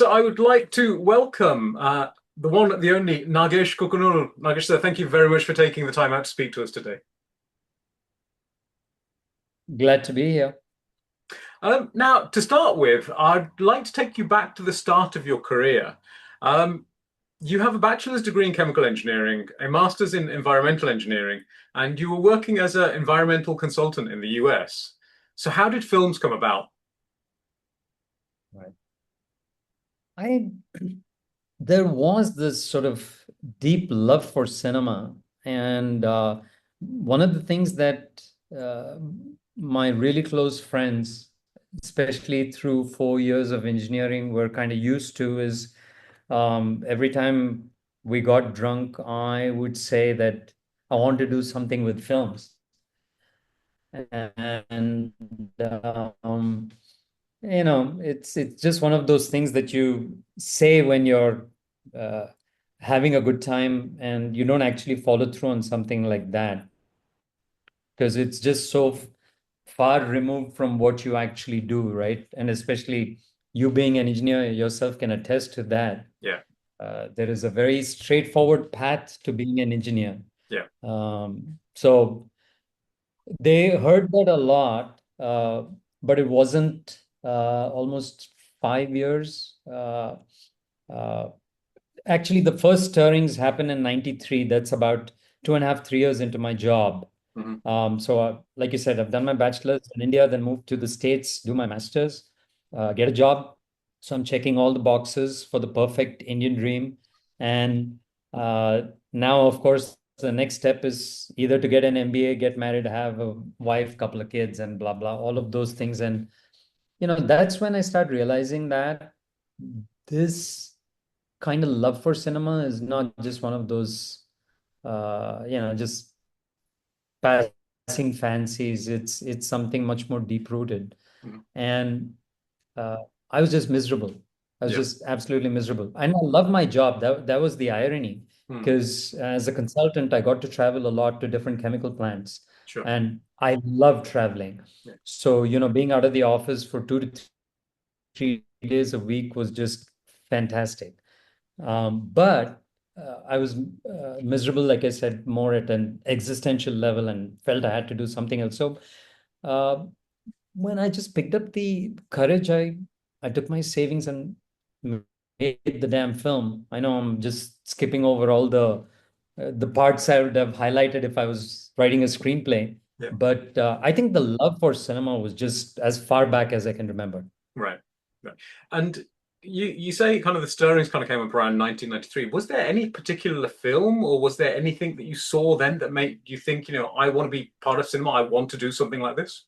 So I would like to welcome the one, the only Nagesh Kukunoor. Nagesh, sir, thank you very much for taking the time out to speak to us today. Glad to be here. Now, to start with, I'd like to take you back to the start of your career. Um, you have a bachelor's degree in chemical engineering, a master's in environmental engineering, and you were working as an environmental consultant in the US. So, how did films come about? Right. I There was this sort of deep love for cinema, and one of the things that uh, my really close friends, especially through 4 years of engineering, were kind of used to is every time we got drunk, I would say that I want to do something with films, and um, it's just one of those things that you say when you're uh, having a good time and you don't actually follow through on something like that because it's just so far removed from what you actually do, right? And especially you being an engineer yourself can attest to that. Yeah, There is a very straightforward path to being an engineer. yeah. So they heard that a lot, but it wasn't almost 5 years. Uh, Actually, the first stirrings happened in 93. That's about 2.5, 3 years into my job. Mhm. Like you said, I've done my bachelor's in India, then moved to the States, do my master's, get a job. So I'm checking all the boxes for the perfect Indian dream. And uh, now, of course, the next step is either to get an MBA, get married, have a wife, couple of kids, and blah, blah, all of those things. And, that's when I start realizing that this kind of love for cinema is not just one of those, just passing fancies. It's something much more deep rooted. Mhm. And uh, I was just miserable. I was Yeah. just absolutely miserable. And I love my job. That was the irony, Mhm. because as a consultant, I got to travel a lot to different chemical plants, Sure. and I love traveling. Yeah. So, being out of the office for 2 to 3 days a week was just fantastic. But I was miserable, like I said, more at an existential level and felt I had to do something else. So uh, when I just picked up the courage, I took my savings and made the damn film. I know I'm just skipping over all the parts I would have highlighted if I was writing a screenplay. Yeah. But I think the love for cinema was just as far back as I can remember. Right. Right. And you say kind of the stirrings kind of came up around 1993. Was there any particular film or was there anything that you saw then that made you think, I want to be part of cinema, I want to do something like this?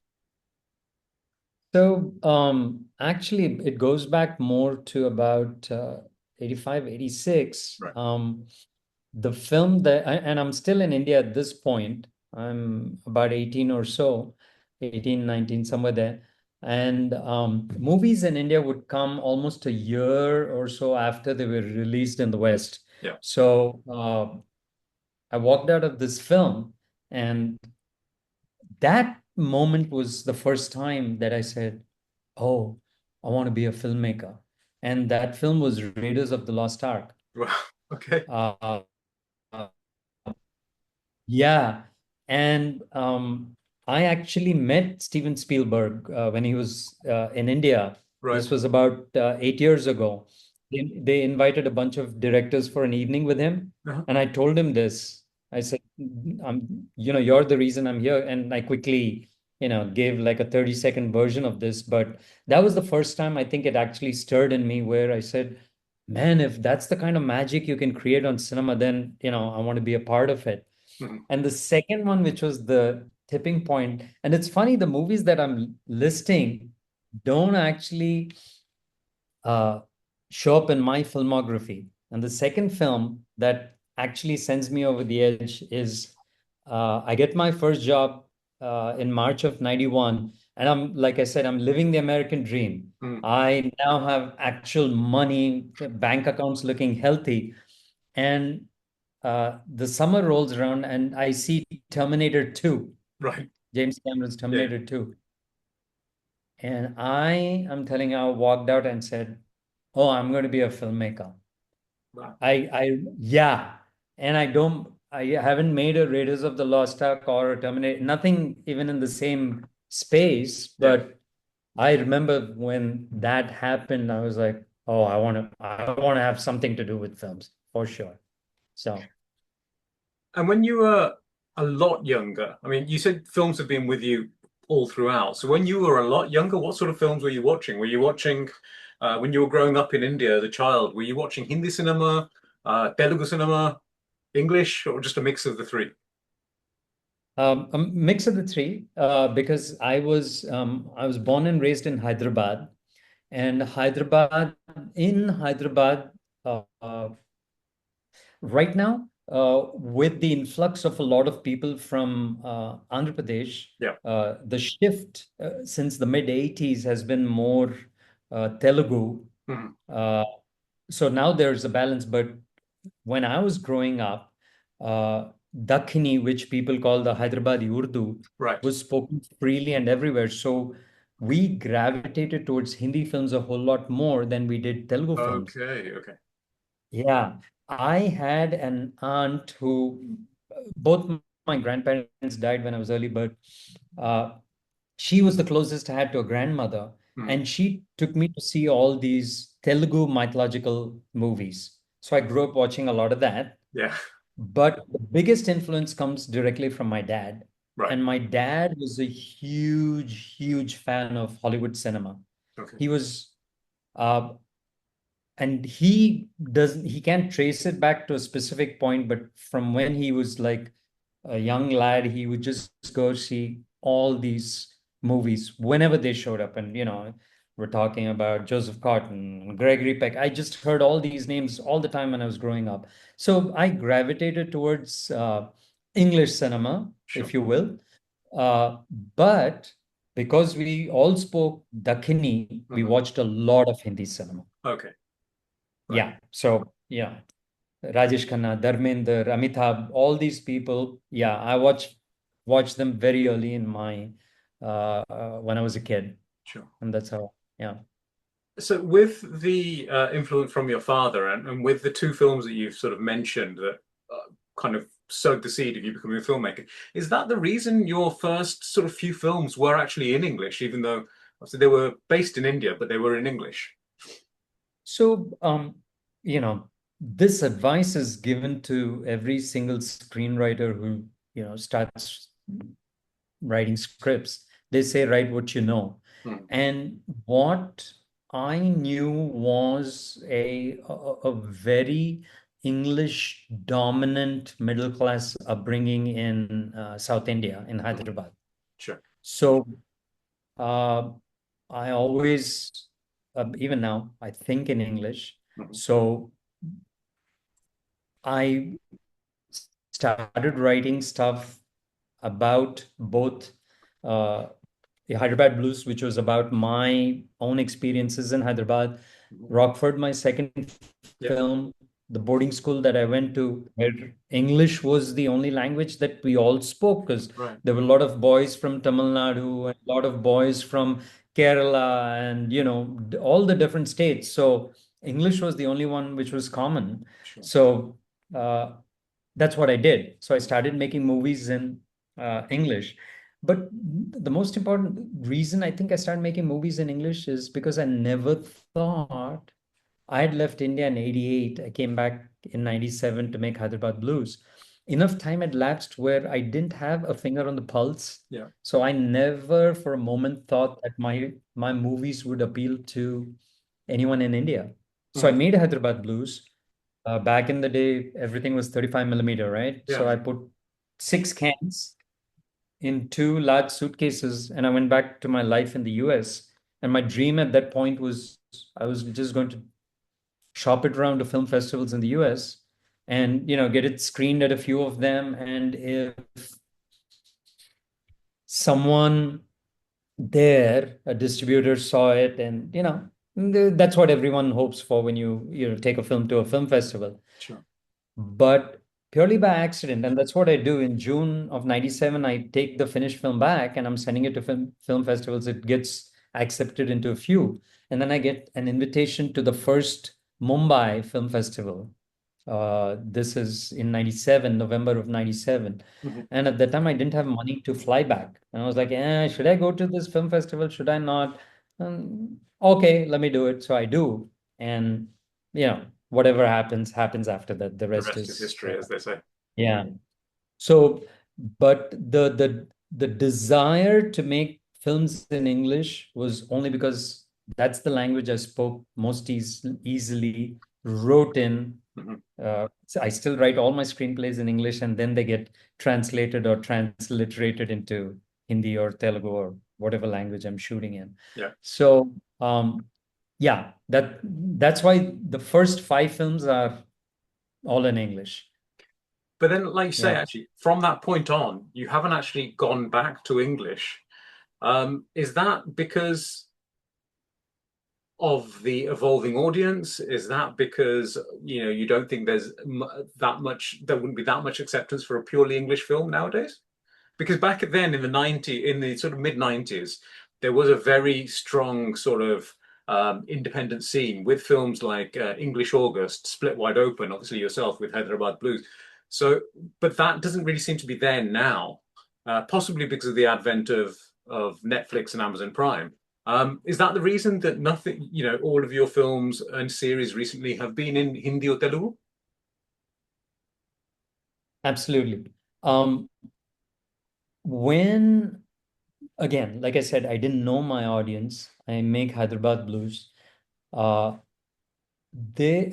So actually, it goes back more to about 85, 86. Right. The film that, and I'm still in India at this point. I'm about 18 or so, 18, 19, somewhere there. And movies in India would come almost a year or so after they were released in the West. Yeah. So I walked out of this film, and that moment was the first time that I said, "Oh, I want to be a filmmaker." And that film was Raiders of the Lost Ark. Well, okay. Uh, yeah. And I actually met Steven Spielberg when he was in India. Right. This was about 8 years ago. They invited a bunch of directors for an evening with him. Uh-huh. And I told him this. I said, you're the reason I'm here. And I quickly, gave like a 30-second version of this. But that was the first time I think it actually stirred in me where I said, man, if that's the kind of magic you can create on cinema, then, I want to be a part of it. Mhm. And the second one, which was the tipping point, and it's funny, the movies that I'm listing don't actually uh, show up in my filmography. And the second film that actually sends me over the edge is I get my first job in March of 91. And I'm, like I said, I'm living the American dream. Mhm. I now have actual money, bank accounts looking healthy. And the summer rolls around and I see Terminator 2, Right. James Cameron's Yeah. Terminator 2. And I'm telling you, I walked out and said, Oh, I'm going to be a filmmaker. Wow. Yeah. And I haven't made a Raiders of the Lost Ark or a Terminator, nothing even in the same space. Yeah. But I remember when that happened, I was like, oh, I want to have something to do with films for sure. So, And when you were a lot younger, I mean, you said films have been with you all throughout. So when you were a lot younger, what sort of films were you watching? Were you watching, when you were growing up in India as a child, were you watching Hindi cinema, Telugu cinema, English, or just a mix of the three? a mix of the three, because I was born and raised in Hyderabad, and Hyderabad, uh, right now, with the influx of a lot of people from Andhra Pradesh, Yeah. the shift since the mid 80s has been more Telugu. Mhm. Uh, so now there's a balance. But when I was growing up, Dakhini, which people call the Hyderabadi Urdu, Right. was spoken freely and everywhere. So we gravitated towards Hindi films a whole lot more than we did Telugu films. Okay. Okay. Yeah, I had an aunt who both my grandparents died when I was early, but uh, she was the closest I had to a grandmother, Mhm. and she took me to see all these Telugu mythological movies. So I grew up watching a lot of that. Yeah. But the biggest influence comes directly from my dad. Right. And my dad was a huge, huge fan of Hollywood cinema. Okay. He was uh, and he can't trace it back to a specific point, but from when he was like a young lad, he would just go see all these movies whenever they showed up. And we're talking about Joseph Cotton, Gregory Peck. I just heard all these names all the time when I was growing up. So I gravitated towards English cinema, Sure. if you will. uh, but because we all spoke Dakhini, we Mhm. watched a lot of Hindi cinema. Okay. Right. Yeah. So, yeah, Rajesh Khanna, Dharmender, Amitabh, all these people. Yeah, I watched them very early in my when I was a kid, Sure. and that's how. Yeah. So, with the influence from your father and with the two films that you've sort of mentioned that kind of sowed the seed of you becoming a filmmaker, is that the reason your first sort of few films were actually in English, even though obviously they were based in India, but they were in English? So, this advice is given to every single screenwriter who starts writing scripts. They say, write what you know. Hmm. And what I knew was a very English dominant middle class upbringing in South India, in Hmm. Hyderabad. Sure. So uh, I always, even now, I think in English. Hmm. So I started writing stuff about both uh, the Hyderabad Blues, which was about my own experiences in Hyderabad. Hmm. Rockford, my second Yeah. film, the boarding school that I went to, where English was the only language that we all spoke, because Right. there were a lot of boys from Tamil Nadu and a lot of boys from Kerala and, all the different states. So English was the only one which was common. Sure. So uh, that's what I did. So I started making movies in English. But the most important reason I think I started making movies in English is because I never thought I had left India in 88. I came back in 97 to make Hyderabad Blues. Enough time had lapsed where I didn't have a finger on the pulse. Yeah. So I never for a moment thought that my movies would appeal to anyone in India. So I Hmm. made Hyderabad Blues. Back in the day, everything was 35 millimeter, right? Yeah. So I put 6 cans in two large suitcases and I went back to my life in the US. And my dream at that point was I was just going to shop it around to film festivals in the US and get it screened at a few of them. And if someone there, a distributor saw it, and that's what everyone hopes for when you take a film to a film festival. Sure. But purely by accident, and that's what I do. In June of 97, I take the finished film back and I'm sending it to film festivals. It gets accepted into a few. And then I get an invitation to the first Mumbai Film Festival. This is in 97, November of 97. Mhm. And at that time, I didn't have money to fly back. And I was like, should I go to this film festival? Should I not? Okay, let me do it. So I do. And, whatever happens, happens after that. The The rest rest is is, history, as they say. yeah. So, but the desire to make films in English was only because that's the language I spoke most easily, wrote in. Mhm. So I still write all my screenplays in English, and then they get translated or transliterated into Hindi or Telugu or whatever language I'm shooting in. Yeah. So, yeah, that's why the first five films are all in English. But then, like you say, Yeah. actually, from that point on, you haven't actually gone back to English. Is that because of the evolving audience? Is that because you don't think there's that much, there wouldn't be that much acceptance for a purely English film nowadays? Because back then in the sort of mid 90s, there was a very strong sort of independent scene with films like English August, Split Wide Open, obviously yourself with Hyderabad Blues. So, but that doesn't really seem to be there now, possibly because of the advent of Netflix and Amazon Prime. Is that the reason that nothing, all of your films and series recently have been in Hindi or Telugu? Absolutely. When, again, like I said, I didn't know my audience. I make Hyderabad Blues. Uh,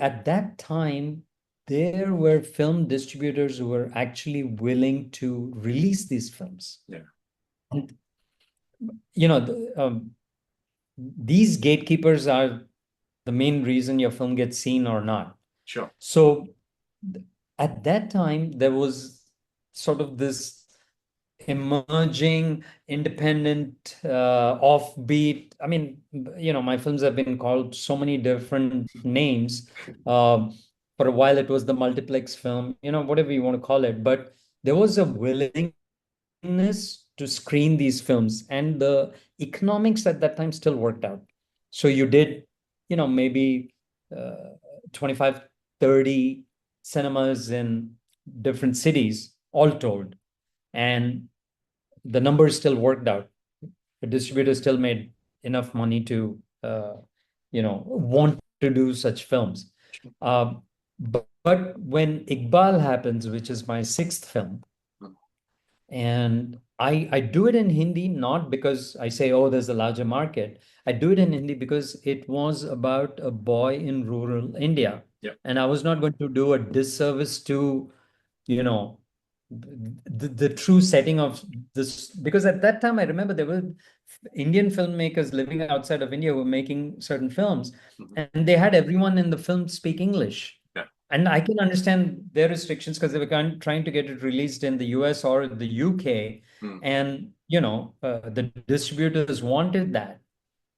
at that time, there were film distributors who were actually willing to release these films. Yeah, And, these gatekeepers are the main reason your film gets seen or not. sure. So at that time, there was sort of this emerging, independent, offbeat. I mean, my films have been called so many different names. For a while, it was the multiplex film, whatever you want to call it. But there was a willingness to screen these films, and the economics at that time still worked out. So you did, maybe uh, 25, 30 cinemas in different cities, all told. And the numbers still worked out. The distributor still made enough money to, want to do such films. But when Iqbal happens, which is my sixth film, and I do it in Hindi, not because I say, oh, there's a larger market. I do it in Hindi because it was about a boy in rural India. Yeah. And I was not going to do a disservice to, you know, the true setting of this. Because at that time, I remember there were Indian filmmakers living outside of India who were making certain films, Mhm. and they had everyone in the film speak English. Yeah. And I can understand their restrictions because they were trying to get it released in the US or the UK. Mm. And, the distributors wanted that.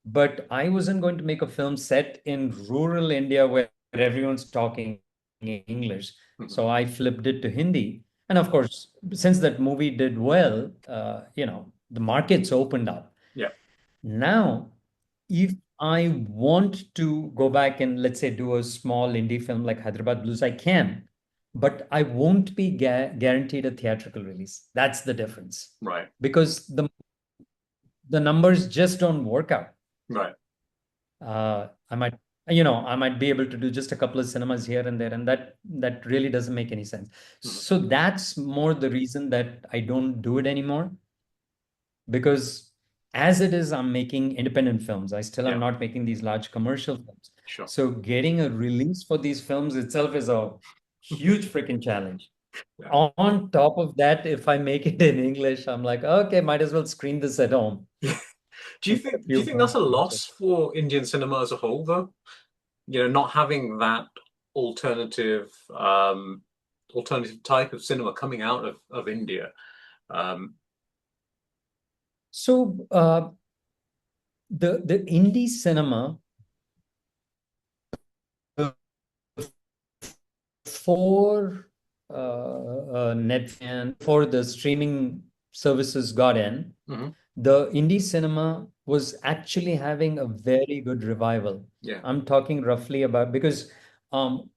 But I wasn't going to make a film set in rural India where everyone's talking English. Mhm. So I flipped it to Hindi. And of course, since that movie did well, the markets opened up. Yeah. Now, if I want to go back and let's say do a small indie film like Hyderabad Blues, I can, but I won't be guaranteed a theatrical release. That's the difference. Right. Because the numbers just don't work out. Right. I might be able to do just a couple of cinemas here and there, and that really doesn't make any sense. Mhm. So that's more the reason that I don't do it anymore. Because as it is, I'm making independent films. I still am Yeah. not making these large commercial films. Sure. So getting a release for these films itself is a huge freaking challenge. Yeah. On top of that, if I make it in English, I'm like, okay, might as well screen this at home. Do you think that's a loss for Indian cinema as a whole, though? Not having that alternative alternative type of cinema coming out of India. Um, So the indie cinema for net and for the streaming services got in, mhm. the indie cinema was actually having a very good revival. Yeah. I'm talking roughly about because um,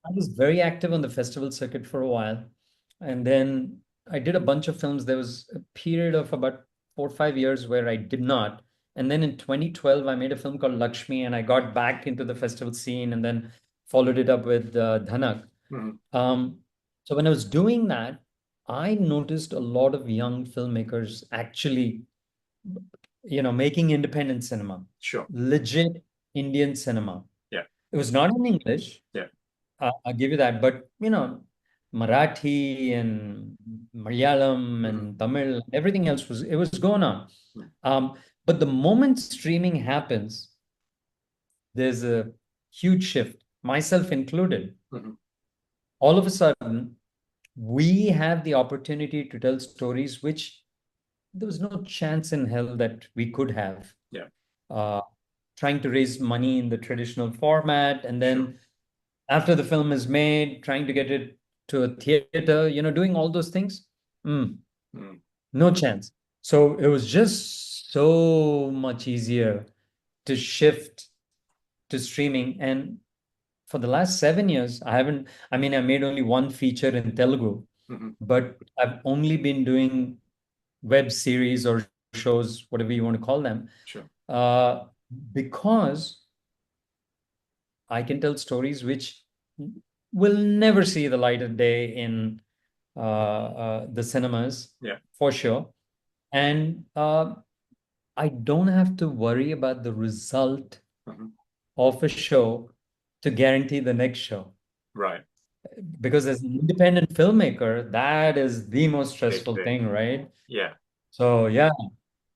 I was very active on the festival circuit for a while. And then I did a bunch of films. There was a period of about 4 or 5 years where I did not. And then in 2012, I made a film called Lakshmi, and I got back into the festival scene and then followed it up with Dhanak. Hmm. Um, so when I was doing that, I noticed a lot of young filmmakers actually, making independent cinema, Sure. legit Indian cinema. Yeah. It was not in English, Yeah. I'll give you that, but Marathi and Malayalam Hmm. and Tamil, everything else was going on. Um, but the moment streaming happens, there's a huge shift, myself included. Hmm. All of a sudden, we have the opportunity to tell stories which there was no chance in hell that we could have. Yeah. Uh, Trying to raise money in the traditional format, and Sure. then after the film is made, trying to get it to a theater, doing all those things. Mm, Mm. no chance. So it was just so much easier to shift to streaming. And for the last 7 years, I mean, I made only one feature in Telugu, Hmm. but I've only been doing web series or shows, whatever you want to call them, Sure. uh, because I can tell stories which will never see the light of day in the cinemas, Yeah. for sure. And I don't have to worry about the result Hmm. of a show to guarantee the next show. Right. Because as an independent filmmaker, that is the most Big stressful thing. thing, right? Yeah. So yeah,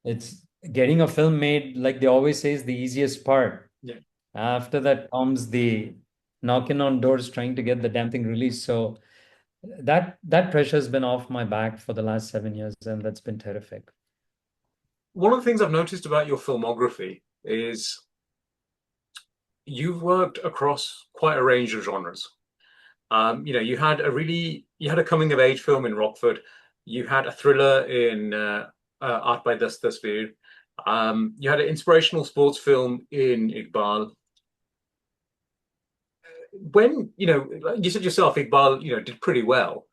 it's getting a film made, like they always say, is the easiest part. Yeah. After that comes the knocking on doors trying to get the damn thing released. So that pressure has been off my back for the last 7 years, and that's been terrific. One of the things I've noticed about your filmography is you've worked across quite a range of genres. You had a coming of age film in Rockford. You had a thriller in Art by Dastasveer. You had an inspirational sports film in Iqbal. When, like you said yourself, Iqbal, did pretty well.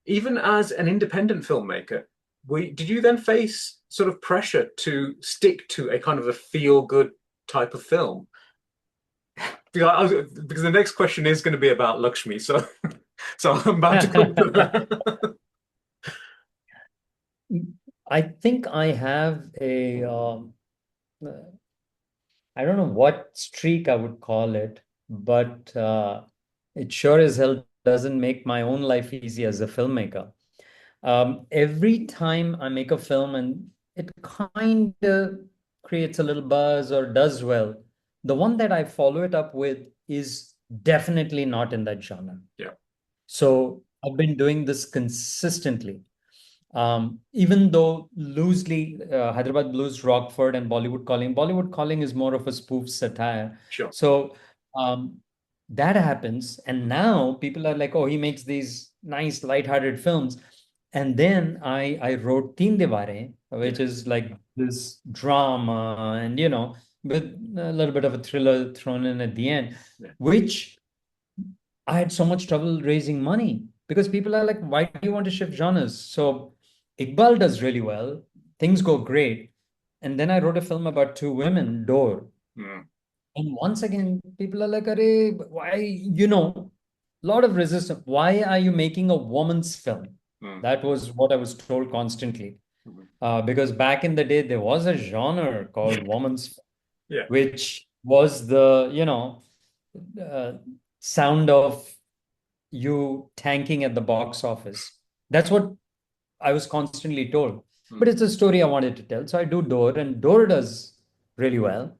Even as an independent filmmaker, did you then face sort of pressure to stick to a kind of a feel-good type of film? Because the next question is going to be about Lakshmi, so so I'm about to come to that. I think I have uh, I don't know what streak I would call it, but it sure as hell doesn't make my own life easy as a filmmaker. Every time I make a film and it kind of creates a little buzz or does well, the one that I follow it up with is definitely not in that genre. Yeah, So I've been doing this consistently. Even though loosely Hyderabad Blues, Rockford, and Bollywood Calling is more of a spoof satire. sure. So um, that happens, and now people are like, "Oh, he makes these nice, light-hearted films." And then I wrote Teen Diware, Yeah, which is like this drama, and with a little bit of a thriller thrown in at the end, yeah. which I had so much trouble raising money because people are like, why do you want to shift genres? So Iqbal does really well. Things go great. And then I wrote a film about two women, Door. Mm, And once again, people are like, Arey, why, a lot of resistance. Why are you making a woman's film? mm, That was what I was told constantly. mm. Because back in the day, there was a genre called woman's film, Yeah, which was the, uh, sound of you tanking at the box office. That's what I was constantly told. But mm. it's a story I wanted to tell. So I do Door, and Door does really well.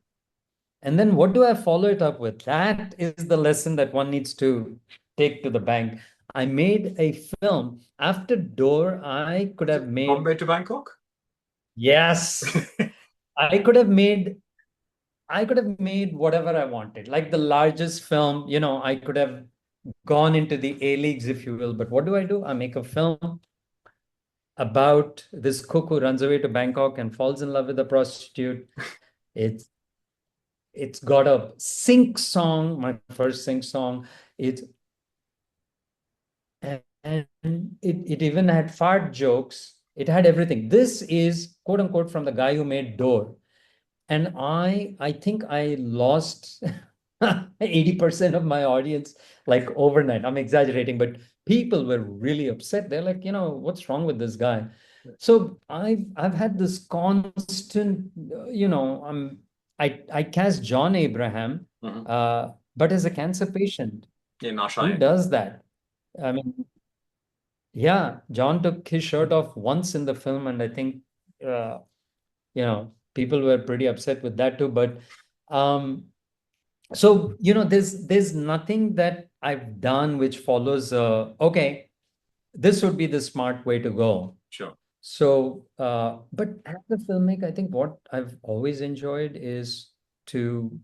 And then what do I follow it up with? That is the lesson that one needs to take to the bank. I made a film. After Door, I could Is have it made, Bombay to Bangkok? yes, I could have made whatever I wanted, like the largest film, I could have gone into the A leagues, if you will. But what do? I make a film about this cook who runs away to Bangkok and falls in love with a prostitute. It's it's got a sync song, my first sync song. It's and it even had fart jokes. It had everything. This is quote unquote from the guy who made Door. And I think I lost 80% of my audience like overnight. I'm exaggerating, but people were really upset. They're like, what's wrong with this guy? So I've had this constant, I cast John Abraham, Hmm. but as a cancer patient. In Who Arshayan. does that? I mean, yeah, John took his shirt off once in the film, and I think uh, people were pretty upset with that too. But um, so there's nothing that I've done which follows. Okay, this would be the smart way to go. Sure. So, but as a filmmaker, I think what I've always enjoyed is to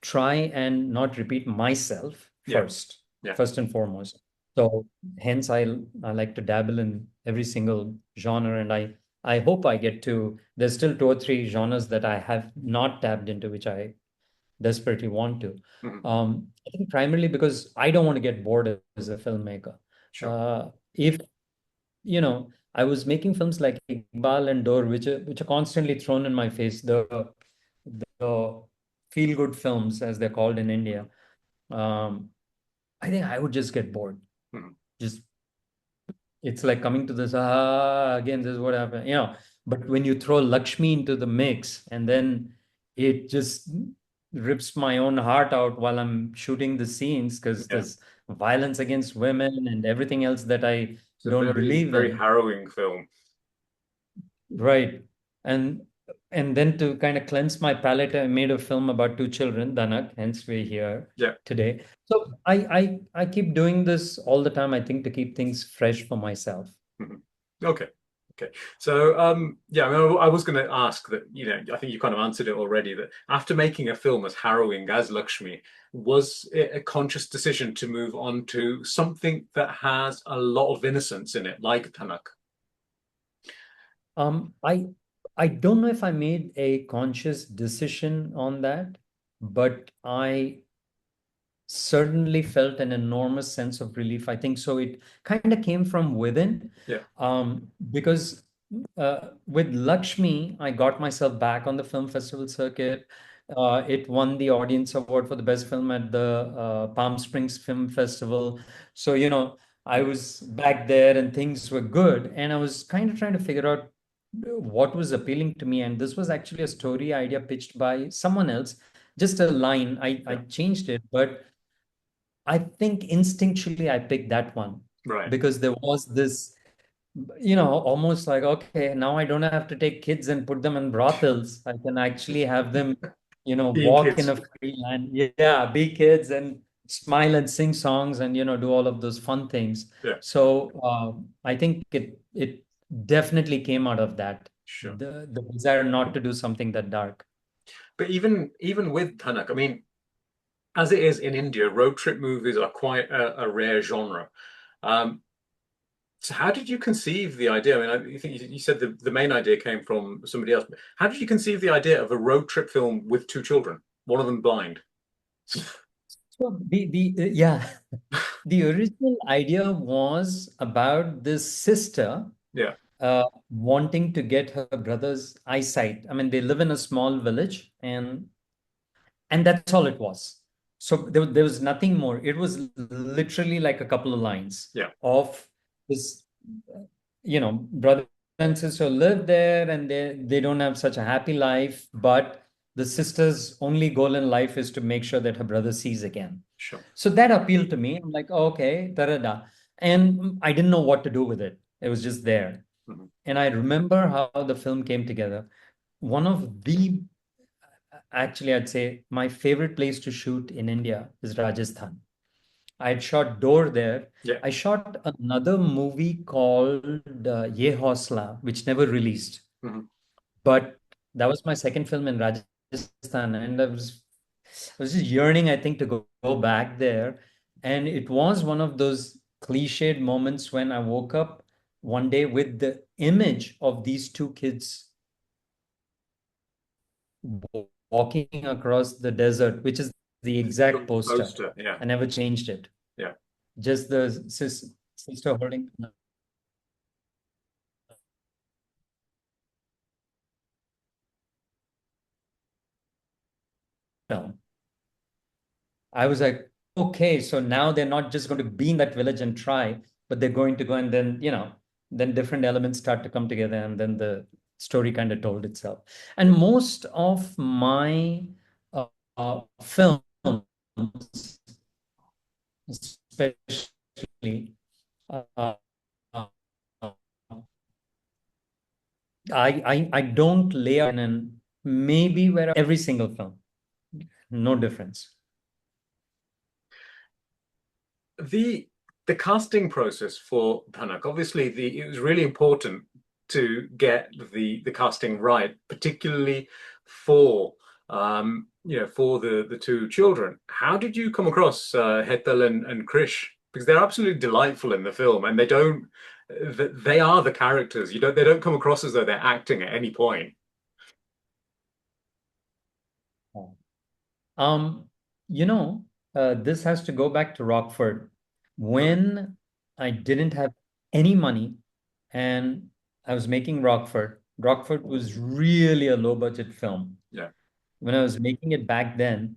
try and not repeat myself Yeah. first, Yeah. first and foremost. So, hence, I like to dabble in every single genre, and I hope I get to. There's still two or three genres that I have not tapped into, which I desperately want to. Hmm. I think primarily because I don't want to get bored as a filmmaker. Sure. If I was making films like Iqbal and Dor, which are constantly thrown in my face, the feel good films as they're called in India. Um, I think I would just get bored. Hmm. Just it's like coming to this again, this is what happened. But when you throw Lakshmi into the mix, and then it just rips my own heart out while I'm shooting the scenes because Yeah. there's violence against women and everything else that I It's a don't very, believe very in. harrowing film. Right. And and then to kind of cleanse my palate, I made a film about two children, Dhanak, hence we're here Yeah. today. So I keep doing this all the time, I think, to keep things fresh for myself. Mhm. Okay. Okay. So, yeah, I mean, I was going to ask that, I think you kind of answered it already, that after making a film as harrowing as Lakshmi, was it a conscious decision to move on to something that has a lot of innocence in it, like Dhanak? Um, I I don't know if I made a conscious decision on that, but I certainly felt an enormous sense of relief. I think so. It kind of came from within, Yeah. because with Lakshmi, I got myself back on the film festival circuit. It won the audience award for the best film at the Palm Springs Film Festival. So, I was back there and things were good. And I was kind of trying to figure out what was appealing to me. And this was actually a story idea pitched by someone else, just a line. I Yeah. changed it, but I think instinctually I picked that one Right. because there was this, almost like, okay, now I don't have to take kids and put them in brothels. I can actually have them, Being walk in kids. a free land. Yeah, be kids and smile and sing songs and, do all of those fun things. Yeah. So I think it definitely came out of that, Sure. the desire not to do something that dark. But even with Dhanak, I mean, as it is in India, road trip movies are quite a rare genre. Um, So how did you conceive the idea? I mean, you think you said the main idea came from somebody else. How did you conceive the idea of a road trip film with two children, one of them blind? So yeah, the original idea was about this sister Yeah. wanting to get her brother's eyesight. I mean, they live in a small village, and that's all it was. So there was nothing more. It was literally like a couple of lines Yeah. of this, brother and sister live there, and they don't have such a happy life, but the sister's only goal in life is to make sure that her brother sees again. Sure. So that appealed to me. I'm like, okay, da da da. And I didn't know what to do with it. It was just there. Mhm. And I remember how the film came together. One of the, actually, I'd say my favorite place to shoot in India is Rajasthan. I had shot Door there. Yeah. I shot another movie called Ye Hausla, which never released. Mhm. But that was my second film in Rajasthan, and I was just yearning, I think, to go back there. And it was one of those cliched moments when I woke up one day with image of these two kids walking across the desert, which is the exact poster. Poster, yeah, I never changed it. yeah. Just the sister holding. Film. I was like, okay, so now they're not just going to be in that village and try, but they're going to go, and then, then different elements start to come together, and then the story kind of told itself. And most of my films, especially, uh, uh, I don't lay out and maybe where every single film, no difference. The the casting process for Dhanak, obviously it was really important to get the casting right, particularly for for the two children. How did you come across Hetal and Krish? Because they're absolutely delightful in the film, and they are the characters. They don't come across as though they're acting at any point. Um, you know, this has to go back to Rockford. Okay. When I didn't have any money and I was making Rockford, Rockford was really a low budget film. Yeah. When I was making it back then,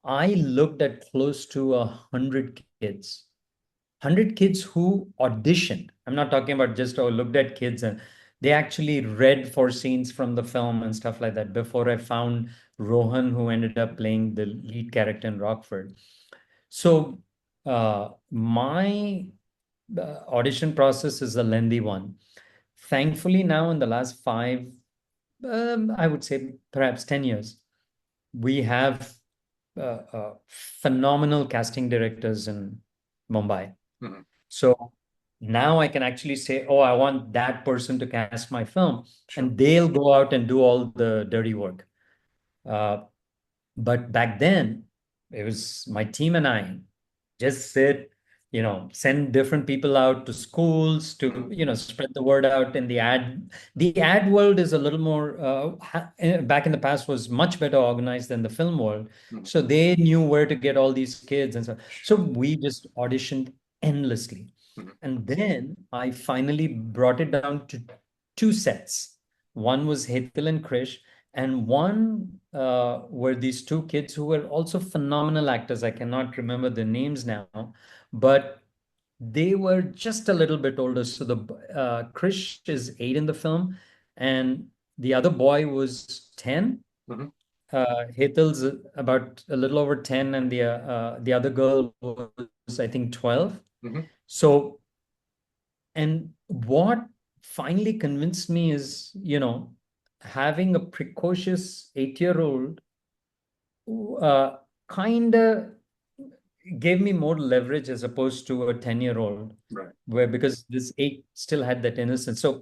I looked at close to 100 kids who auditioned. I'm not talking about just looked at kids, and they actually read for scenes from the film and stuff like that before I found Rohan, who ended up playing the lead character in Rockford. So my audition process is a lengthy one. Thankfully, now in the last five, I would say perhaps 10 years, we have phenomenal casting directors in Mumbai. Mhm. So now I can actually say, oh, I want that person to cast my film, Sure. and they'll go out and do all the dirty work. Uh, but back then, it was my team and I just sit, send different people out to schools to, Mhm. spread the word out in the ad. The ad world is a little more, back in the past was much better organized than the film world. Mhm. So they knew where to get all these kids and so. So Sure. we just auditioned endlessly. Mhm. And then I finally brought it down to two sets. One was Hetal and Krish, and one were these two kids who were also phenomenal actors. I cannot remember the names now, but they were just a little bit older. So the Krish is 8 in the film, and the other boy was 10. Mhm. Hetal's about a little over 10, and the other girl was, I think, 12. Mhm. So, and what finally convinced me is, having a precocious 8-year-old kind of gave me more leverage as opposed to a 10-year-old, Right. where because this 8 still had that innocence. So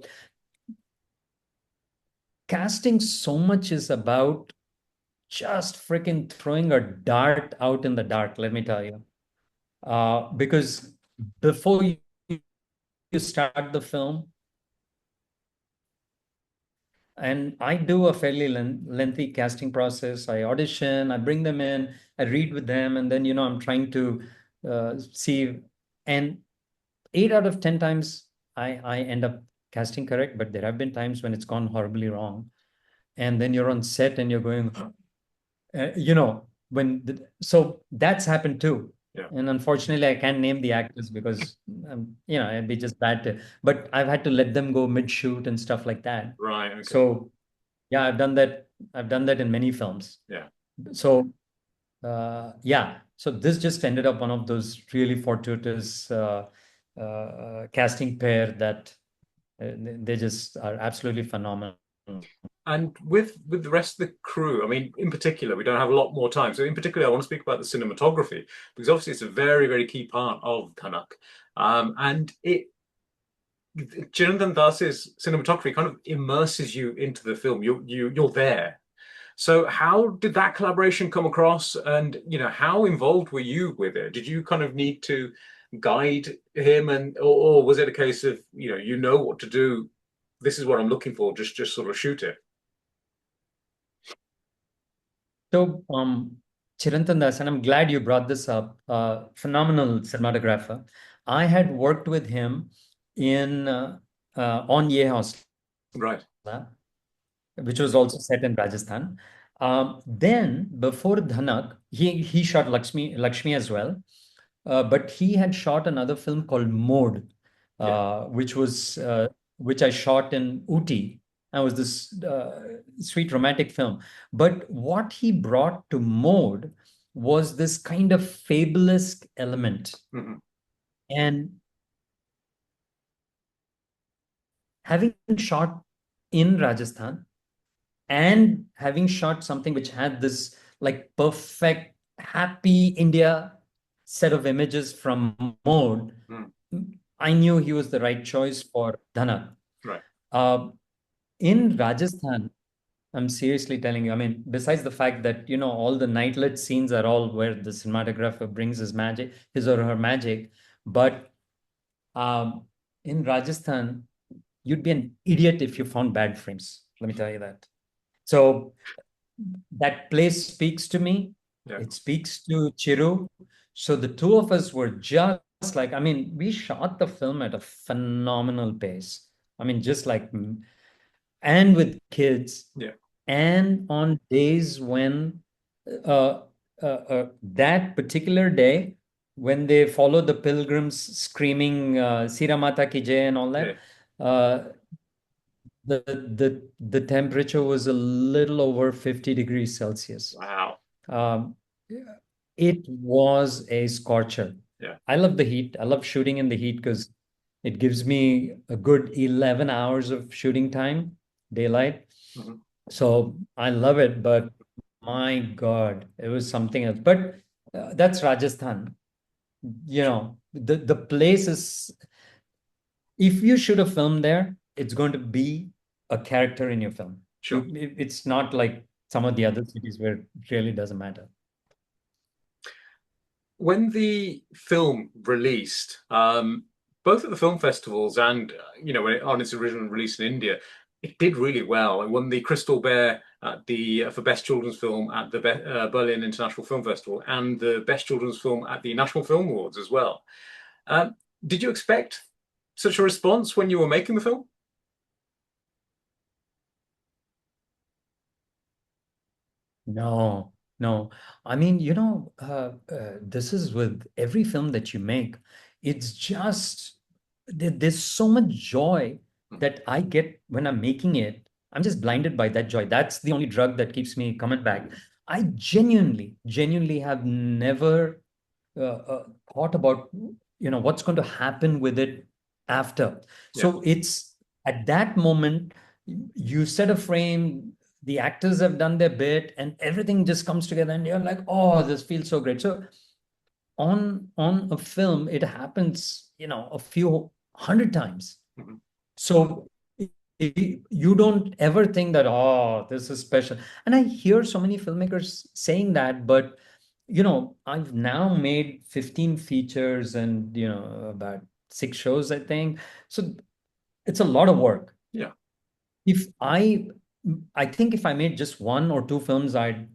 casting so much is about just freaking throwing a dart out in the dark, let me tell you. Because before you start the film, and I do a fairly lengthy casting process. I audition, I bring them in, I read with them, and then, I'm trying to see. And 8 out of 10 times, I end up casting correct, but there have been times when it's gone horribly wrong. And then you're on set and you're going, so that's happened too. Yeah. And unfortunately, I can't name the actors because, it'd be just bad to, but I've had to let them go mid-shoot and stuff like that. Right. Okay. So yeah, I've done that. I've done that in many films. Yeah. So yeah, so this just ended up one of those really fortuitous casting pair that they just are absolutely phenomenal. And with the rest of the crew, I mean, in particular, we don't have a lot more time. So in particular, I want to speak about the cinematography because obviously it's a very, very key part of Dhanak. And Janardhan Das's cinematography kind of immerses you into the film. You're there. So how did that collaboration come across? And how involved were you with it? Did you kind of need to guide him, or was it a case of you know what to do? This is what I'm looking for. Just sort of shoot it. So, Chirantan Das, and I'm glad you brought this up. Phenomenal cinematographer. I had worked with him in on Ye House, Right. which was also set in Rajasthan. Then, before Dhanak, he shot Lakshmi as well. But he had shot another film called Mode, Yeah. which I shot in Uti. And was this sweet romantic film. But what he brought to Mode was this kind of fabulous element. Hmm. And having shot in Rajasthan and having shot something which had this like perfect, happy India set of images from Mode, Mm. I knew he was the right choice for Dhanak. Right. Uh, in Rajasthan, I'm seriously telling you, I mean, besides the fact that, all the nightlit scenes are all where the cinematographer brings his or her magic, but um, in Rajasthan, you'd be an idiot if you found bad frames. Let me tell you that. So that place speaks to me. Yeah. It speaks to Chiru. So the two of us were just like, I mean, we shot the film at a phenomenal pace. I mean, just like, and with kids, Yeah. and on days when that particular day, when they follow the pilgrims screaming Sira Mata Ki Jai and all Yeah. that, uh, the temperature was a little over 50 degrees Celsius. Wow. Um, it was a scorcher. Yeah. I love the heat. I love shooting in the heat because it gives me a good 11 hours of shooting time, daylight. Hmm. So I love it, but my God, it was something else. But that's Rajasthan. The place is, if you shoot a film there, it's going to be a character in your film. Sure. It's not like some of the other cities where it really doesn't matter. When the film released, both at the film festivals and on its original release in India, it did really well. It won the Crystal Bear at the for Best Children's Film at the Berlin International Film Festival and the Best Children's Film at the National Film Awards as well. Um, did you expect such a response when you were making the film? No, no. I mean, this is with every film that you make. It's just there's so much joy that I get when I'm making it. I'm just blinded by that joy. That's the only drug that keeps me coming back. I genuinely, genuinely have never thought about what's going to happen with it after. Yeah. So it's at that moment you set a frame, the actors have done their bit, and everything just comes together, and you're like, oh, this feels so great. So on a film, it happens, a few hundred times. Mhm. So you don't ever think that, oh, this is special. And I hear so many filmmakers saying that, but I've now made 15 features and about 6 shows, I think. So it's a lot of work. Yeah. If I think if I made just one or two films, I'd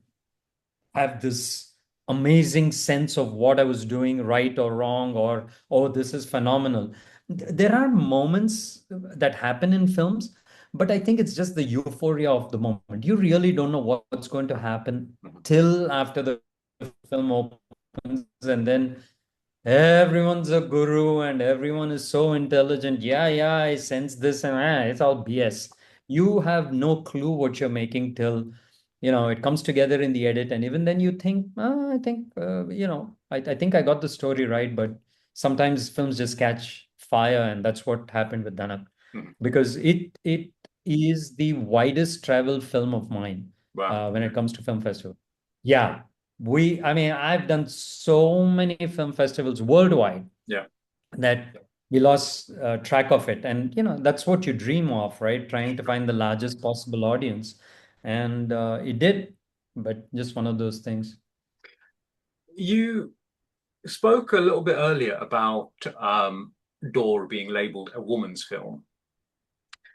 have this amazing sense of what I was doing right or wrong, or oh, this is phenomenal. There are moments that happen in films, but I think it's just the euphoria of the moment. You really don't know what's going to happen Mhm. till after the film opens, and then everyone's a guru and everyone is so intelligent. Yeah, yeah, I sense this, and it's all BS. You have no clue what you're making till it comes together in the edit, and even then you think, I think I think I got the story right, but sometimes films just catch fire, and that's what happened with Dhanak, Mhm. because it is the widest travel film of mine Wow. when it comes to film festival. Yeah, I mean, I've done so many film festivals worldwide Yeah. that we lost track of it. And, that's what you dream of, right? Trying to find the largest possible audience. And it did, but just one of those things. You spoke a little bit earlier about Door being labeled a woman's film.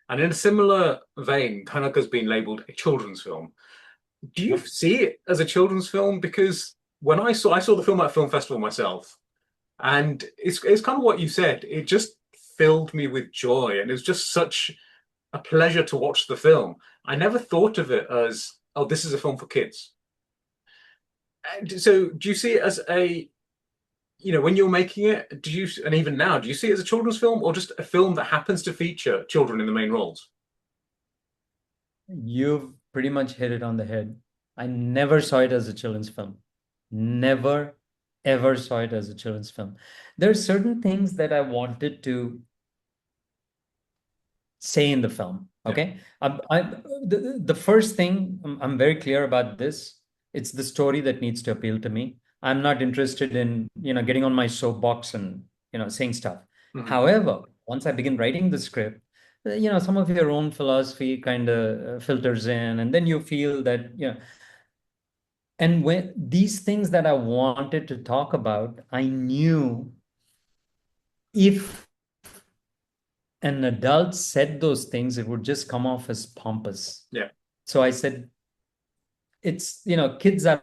And in a similar vein, Dhanak has been labeled a children's film. Do you Yep. see it as a children's film? Because when I saw the film at film festival myself, and it's kind of what you said. It just filled me with joy, and it was just such a pleasure to watch the film. I never thought of it as, oh, this is a film for kids. And so, do you see it as a, when you're making it, and even now, do you see it as a children's film or just a film that happens to feature children in the main roles? You've pretty much hit it on the head. I never saw it as a children's film. Never, ever saw it as a children's film. There are certain things that I wanted to say in the film. Yeah. Okay. The first thing, I'm very clear about this. It's the story that needs to appeal to me. I'm not interested in, getting on my soapbox and, saying stuff. Mhm. However, once I begin writing the script, some of your own philosophy kind of filters in, and then you feel that, and when these things that I wanted to talk about, I knew if an adult said those things, it would just come off as pompous. Yeah. So I said, kids are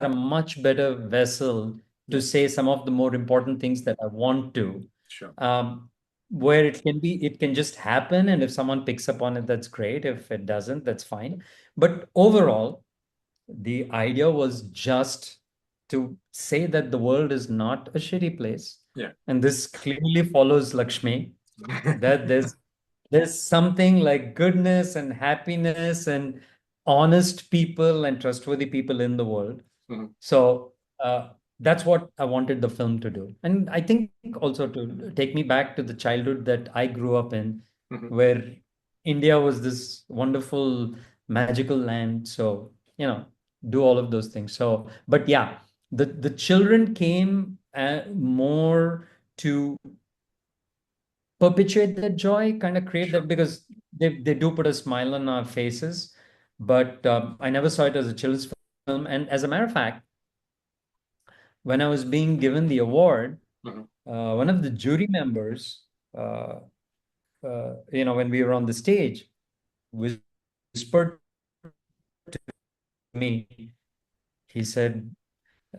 a much better vessel Yeah. to say some of the more important things that I want to. Sure. Where it can just happen. And if someone picks up on it, that's great. If it doesn't, that's fine. But overall, the idea was just to say that the world is not a shitty place. Yeah. And this clearly follows Lakshmi, that there's something like goodness and happiness and honest people and trustworthy people in the world. Mhm. So that's what I wanted the film to do. And I think also to take me back to the childhood that I grew up in, Mhm. where India was this wonderful, magical land. So, do all of those things. So, but yeah, the children came more to perpetuate that joy, kind of create Sure. that, because they do put a smile on our faces. But I never saw it as a children's film. And as a matter of fact, when I was being given the award, Mhm. one of the jury members, when we were on the stage, whispered to me, he said,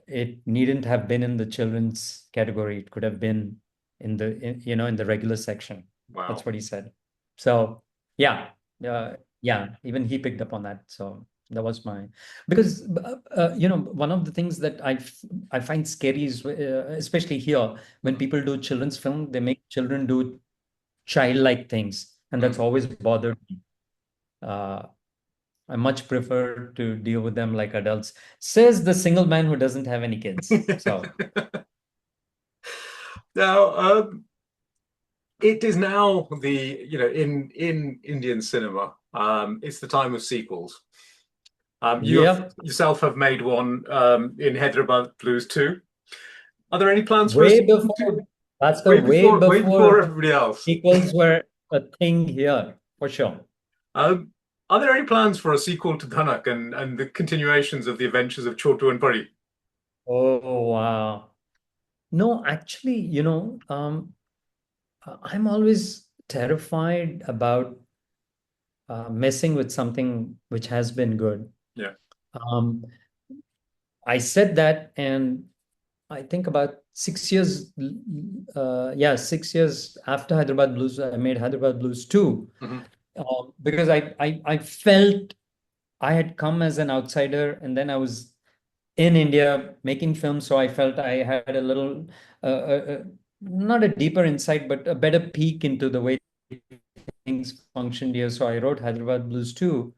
it needn't have been in the children's category. It could have been in the regular section. That's Wow. what he said. So yeah, yeah, even he picked up on that. So that was my, because one of the things that I find scary is, especially here, when Mhm. people do children's film, they make children do childlike things, and that's Mhm. always bothered me. Uh, I much prefer to deal with them like adults. Says the single man who doesn't have any kids. So Now, it is now in Indian cinema, it's the time of sequels. You have yeah, yourself have made one in Hyderabad Blues 2. Are there any plans for a way sequel before Bhaskar, way before everybody else? sequels were a thing here, for sure. Um, are there any plans for a sequel to Dhanak and the continuations of the adventures of Chotu and Pari? Oh, wow. No, actually, I'm always terrified about messing with something which has been good. Yeah, Um, I said that, and I think about 6 years, 6 years after Hyderabad Blues, I made Hyderabad Blues 2, hmm, because I felt I had come as an outsider, and then I was in India making films, so I felt I had a little, not a deeper insight, but a better peek into the way things functioned here. So I wrote Hyderabad Blues 2.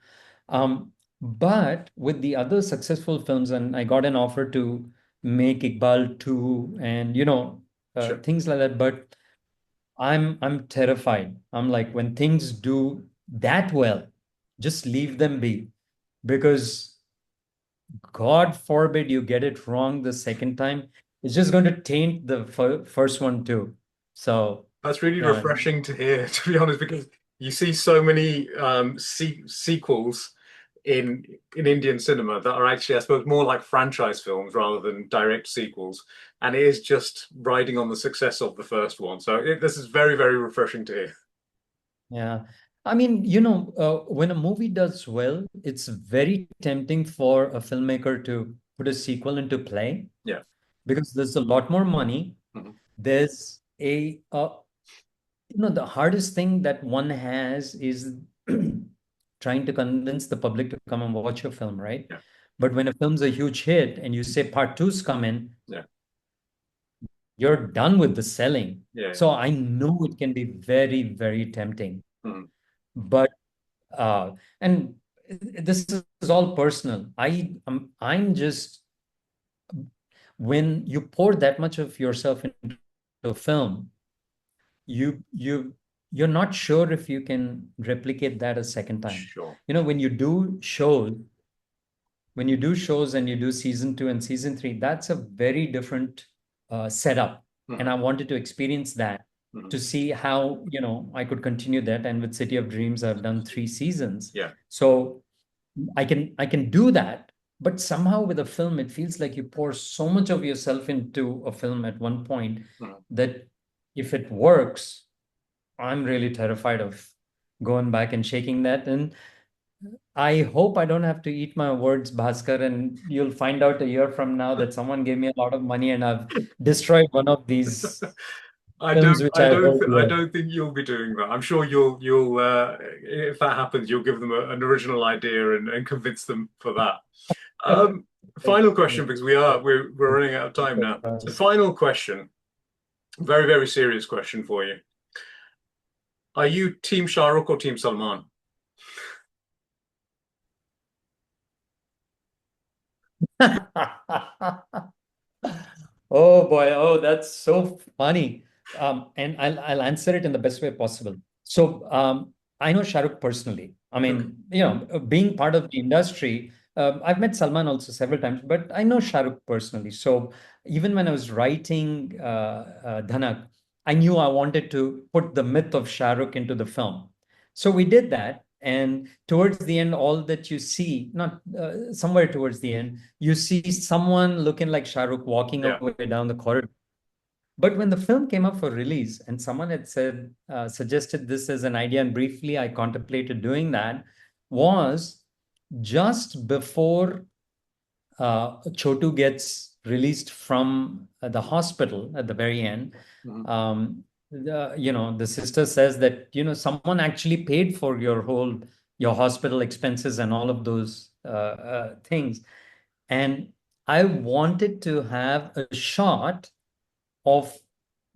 But with the other successful films, and I got an offer to make Iqbal 2 and sure. things like that. But I'm terrified. I'm like, when things do that well, just leave them be, because God forbid you get it wrong the second time. It's just going to taint the first one too. So, That's really yeah, refreshing to hear, to be honest, because you see so many sequels. in Indian cinema that are actually, I suppose, more like franchise films rather than direct sequels. And it is just riding on the success of the first one. So this is very, very refreshing to hear. Yeah. I mean, when a movie does well, it's very tempting for a filmmaker to put a sequel into play Yeah. because there's a lot more money. Mhm. There's the hardest thing that one has is trying to convince the public to come and watch your film, right? Yeah. But when a film's a huge hit and you say part two's coming, Yeah. you're done with the selling. Yeah. So I know it can be very, very tempting. Mhm. But and this is all personal. I'm just when you pour that much of yourself into a film, you you you're not sure if you can replicate that a second time. Sure. You know, when you do shows and you do season two and season three, that's a very different setup. And Mhm. I wanted to experience that Mhm. to see how, I could continue that. And with City of Dreams, I've done 3 seasons. Yeah. So I can do that. But somehow with a film, it feels like you pour so much of yourself into a film at one point Mhm. that if it works, I'm really terrified of going back and shaking that. And I hope I don't have to eat my words, Bhaskar, and you'll find out a year from now that someone gave me a lot of money and I've destroyed one of these films which I hold I dear. don't think you'll be doing that. I'm sure you'll if that happens, you'll give them an original idea and convince them for that. Um, Final question because we're running out of time now. So final question, very, very serious question for you. Are you Team Shah Rukh or Team Salman? Oh boy, oh, that's so funny. And I'll answer it in the best way possible. So I know Shah Rukh personally. I Okay. mean, being part of the industry, I've met Salman also several times, but I know Shah Rukh personally. So even when I was writing Dhanak, I knew I wanted to put the myth of Shah Rukh into the film. So we did that. And towards the end, all that you see, not somewhere towards the end, you see someone looking like Shah Rukh walking Yeah. away down the corridor. But when the film came up for release and someone had suggested this as an idea, and briefly I contemplated doing that, was just before Chotu gets released from the hospital at the very end. Mhm. The sister says that, someone actually paid for your hospital expenses and all of those things. And I wanted to have a shot of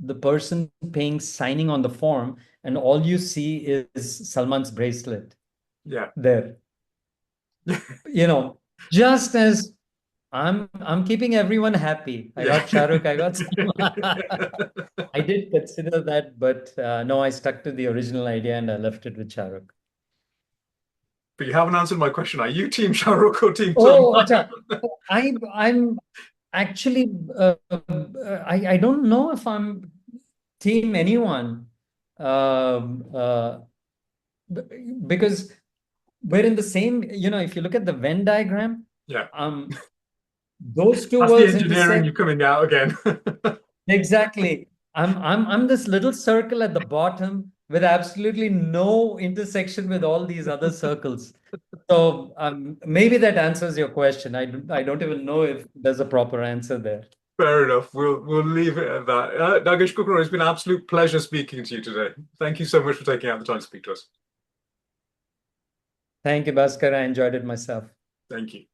the person paying, signing on the form, and all you see is Salman's bracelet Yeah. there. You know, just as I'm keeping everyone happy. I Yeah. got Shah Rukh, I got Salman. I did consider that, but no, I stuck to the original idea and I left it with Shah Rukh. But you haven't answered my question. Are you Team Shah Rukh or Team Oh, Salman? acha. I'm actually I don't know if I'm team anyone. Um, uh, because we're in the same, if you look at the Venn diagram, Yeah. um, those two That's the worlds engineering you intersect. coming out again. Exactly. I'm this little circle at the bottom with absolutely no intersection with all these other circles. So maybe that answers your question. I don't even know if there's a proper answer there. Fair enough. We'll leave it at that. Nagesh Kukunoor, it's been an absolute pleasure speaking to you today. Thank you so much for taking out the time to speak to us. Thank you, Bhaskar. I enjoyed it myself. Thank you.